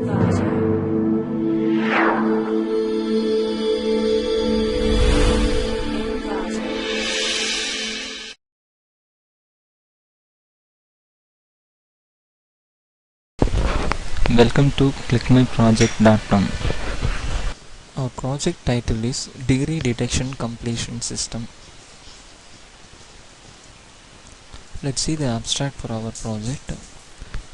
Welcome to ClickMyProject.com. Our project title is Degree Detection Completion System. Let's see the abstract for our project.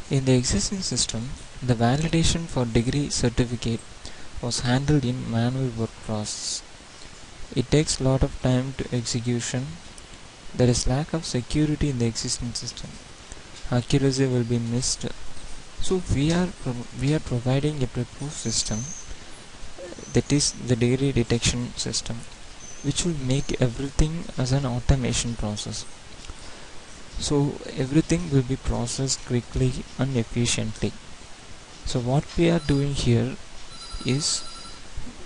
In the existing system, the validation for degree certificate was handled in manual work process. It takes a lot of time to execution. There is lack of security in the existing system. Accuracy will be missed. So we are providing a proposed system, that is the degree detection system, which will make everything as an automation process. So everything will be processed quickly and efficiently. So what we are doing here is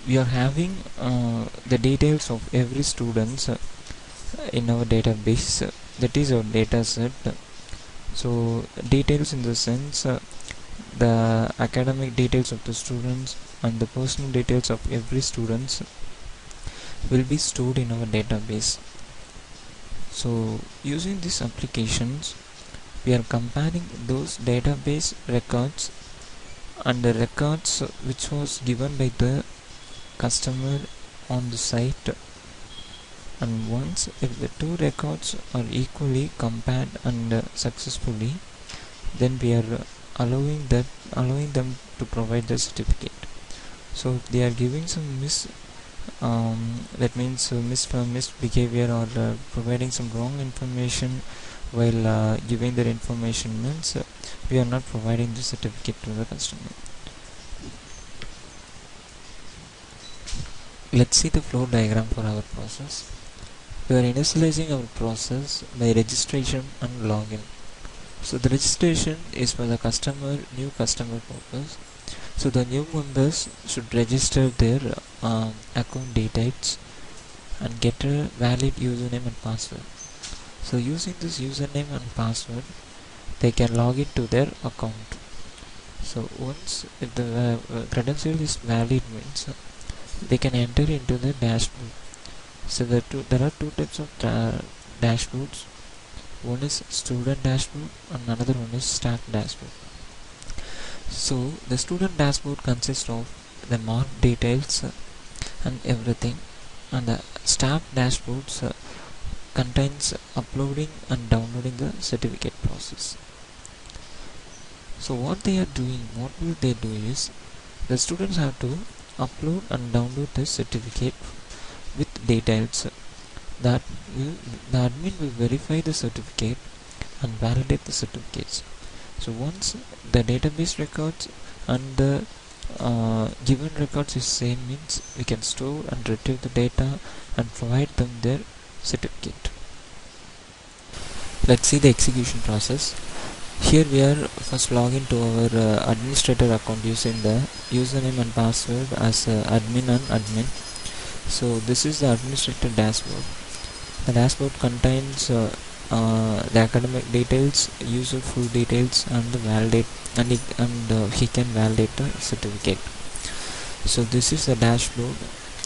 we are having the details of every student in our database, that is our data set. So details in the sense the academic details of the students and the personal details of every student will be stored in our database. So using these applications, we are comparing those database records and the records which was given by the customer on the site, and once if the two records are equally compared and successfully, then we are allowing them to provide the certificate. So if they are giving some misbehavior or providing some wrong information while giving their information, means we are not providing the certificate to the customer. Let's see the flow diagram for our process. We are initializing our process by registration and login. So the registration is for the new customer purpose. So the new members should register their account details and get a valid username and password. So using this username and password, they can log into their account. So once if the credential is valid, means they can enter into the dashboard. So there are two types of dashboards. One is student dashboard and another one is staff dashboard. So the student dashboard consists of the mark details and everything, and the staff dashboards contains uploading and downloading the certificate process. So what will they do is the students have to upload and download the certificate with details. The admin will verify the certificate and validate the certificates. So once the database records and the given records is same, means we can store and retrieve the data and provide them their certificate. Let's see the execution process. Here we are first log into our administrator account using the username and password as admin and admin. So this is the administrator dashboard. The dashboard contains the academic details, user full details, and the validate he can validate the certificate. So this is the dashboard.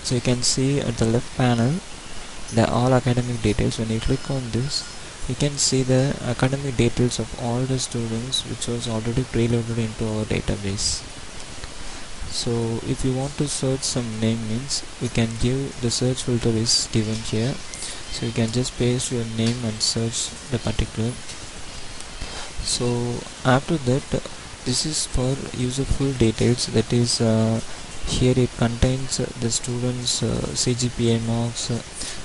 So you can see at the left panel the all academic details. When you click on this, you can see the academic details of all the students which was already preloaded into our database. So if you want to search some name, means we can give the search filter is given here. So you can just paste your name and search the particular. So after that, this is for user full details, that is here it contains the students CGPA marks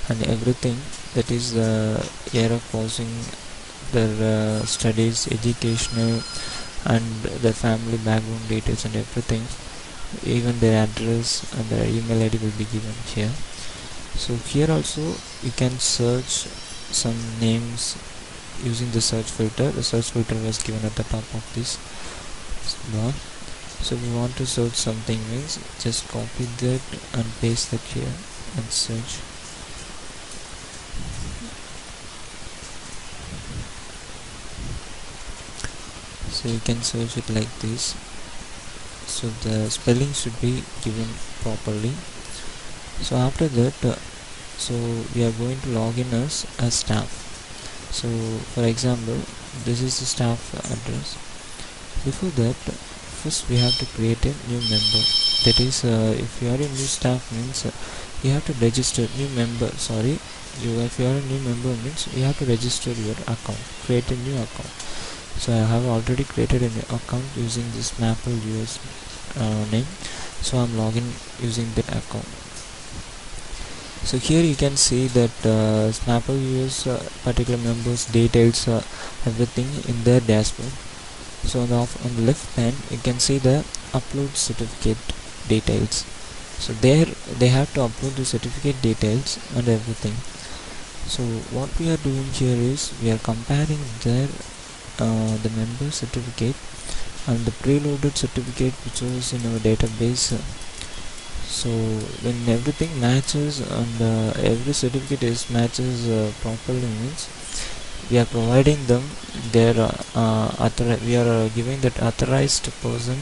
and everything, that is the year of passing, their studies, educational, and their family background details and everything. Even their address and their email ID will be given here. So here also you can search some names using the search filter. The search filter was given at the top of this bar. So if we want to search something, means just copy that and paste that here and search. So you can search it like this. so the spelling should be given properly. So after that, so we are going to log in as a staff. So for example, this is the staff address. Before that, first we have to create a new member. That is, if you are a new staff means you have to register new member. Sorry, if you are a new member means you have to register your account, create a new account. So I have already created a new account using this Maple US name. So I'm logging using that account. So here you can see that Snapple US particular members details, everything in their dashboard. So on the left hand you can see the upload certificate details. So there they have to upload the certificate details and everything. So what we are doing here is we are comparing the member certificate and the preloaded certificate which was in our database. So when everything matches and every certificate is matches properly means we are providing them their we are giving that authorized person.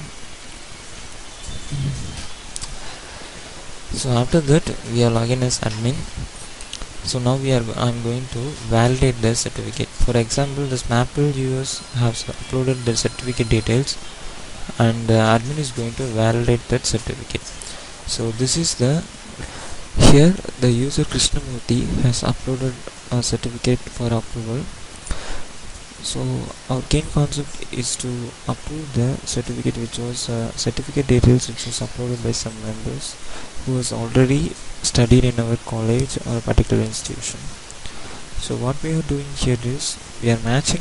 So after that we are logging as admin. So now I'm going to validate the certificate. For example, this Maple US has uploaded the certificate details and admin is going to validate that certificate. So this is here the user Krishnamurthy has uploaded a certificate for approval. So our main concept is to approve the certificate which was certificate details which was uploaded by some members who has already studied in our college or a particular institution. So what we are doing here is we are matching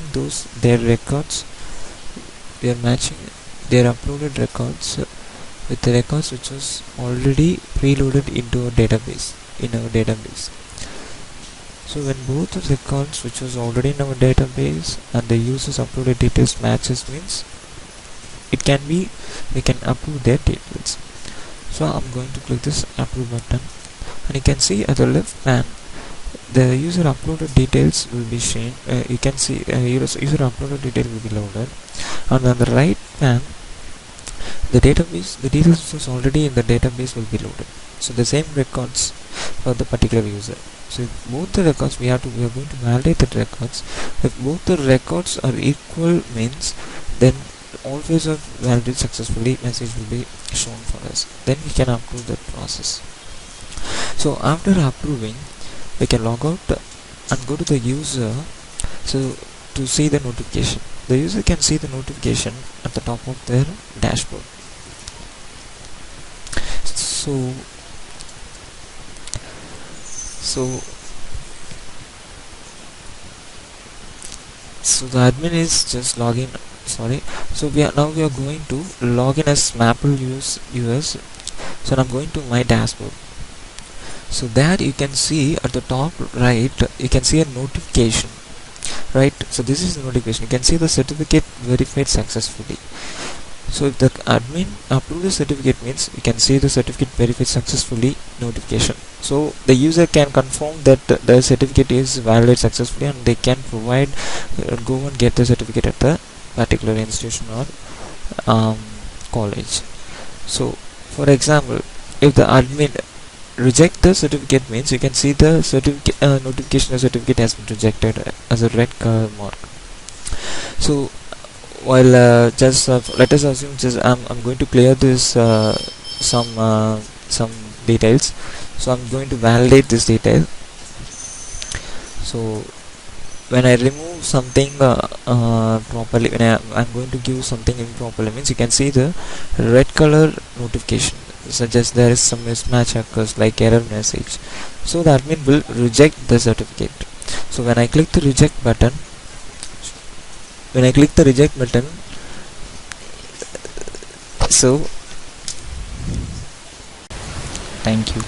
their records. We are matching their uploaded records with the records which was already preloaded into our database. So when both the records which was already in our database and the user's uploaded details matches means we can approve their details. So I'm going to click this approve button and you can see at the left hand the user uploaded details will be shown. You can see user uploaded detail will be loaded, and on the right hand the details which was already in the database will be loaded. So the same records for the particular user. So if both the records we are going to validate the records. If both the records are equal means then always are validated successfully message will be shown for us. Then we can approve that process. So after approving we can log out and go to the user. So to see the notification, the user can see the notification at the top of their dashboard. So the admin is just logging. So we are going to log in as Maple US. So I'm going to my dashboard. So there you can see at the top right you can see a notification, right? So this is the notification. You can see the certificate verified successfully. So if the admin approve the certificate means you can see the certificate verified successfully notification. So the user can confirm that the certificate is validated successfully and they can provide go and get the certificate at the particular institution or college. So for example, if the admin reject the certificate means you can see the certificate notification the certificate has been rejected as a red color mark. So while let us assume I'm going to clear this some details. So I'm going to validate this detail. So when I remove something properly, when I'm going to give something improperly means you can see the red color notification suggests there is some mismatch occurs like error message. So the admin will reject the certificate. So when I click the reject button, so thank you.